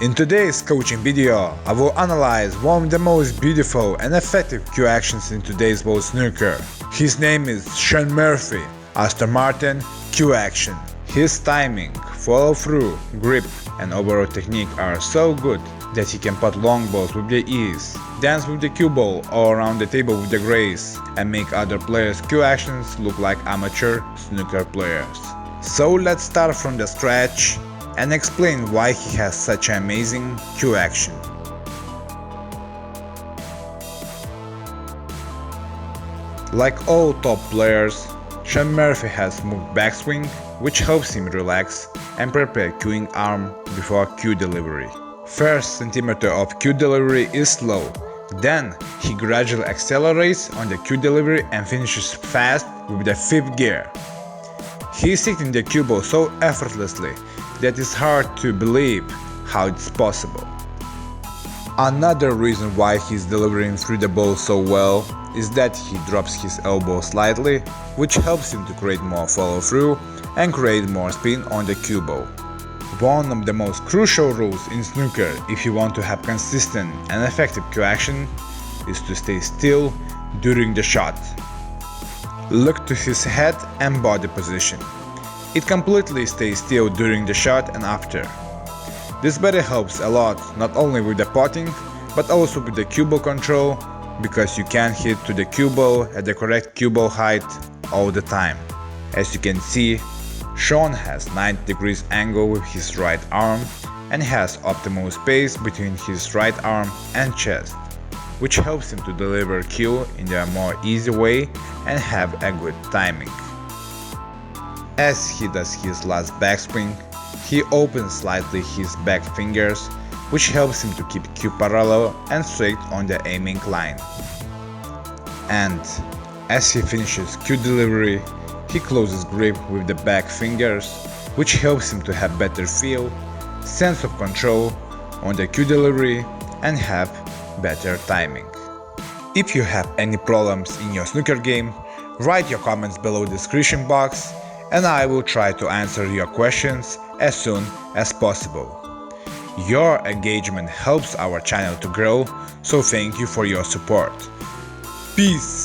In today's coaching video, I will analyze one of the most beautiful and effective cue actions in today's world snooker. His name is Shaun Murphy Aston Martin cue action. His timing, follow through, grip and overall technique are so good that he can putt long balls with the ease, dance with the cue ball all around the table with the grace, and make other players' cue actions look like amateur snooker players. So let's start from the scratch and explain why he has such an amazing cue action. Like all top players, Shaun Murphy has smooth backswing, which helps him relax and prepare cueing arm before cue delivery. First centimeter of cue delivery is slow, then he gradually accelerates on the cue delivery and finishes fast with the fifth gear. He is hitting the cue ball so effortlessly that it's hard to believe how it's possible. Another reason why he's delivering through the ball so well is that he drops his elbow slightly, which helps him to create more follow through and create more spin on the cue ball. One of the most crucial rules in snooker if you want to have consistent and effective cue action is to stay still during the shot. Look to his head and body position. It completely stays still during the shot and after. This better helps a lot not only with the putting but also with the cue ball control, because you can hit to the cue ball at the correct cue ball height all the time. As you can see, Shaun has 90 degrees angle with his right arm and has optimal space between his right arm and chest, which helps him to deliver cue in a more easy way and have a good timing. As he does his last backswing, he opens slightly his back fingers, which helps him to keep cue parallel and straight on the aiming line. And as he finishes cue delivery, he closes grip with the back fingers, which helps him to have better feel, sense of control on the cue delivery and have better timing. If you have any problems in your snooker game, write your comments below the description box and I will try to answer your questions as soon as possible. Your engagement helps our channel to grow, so thank you for your support. Peace!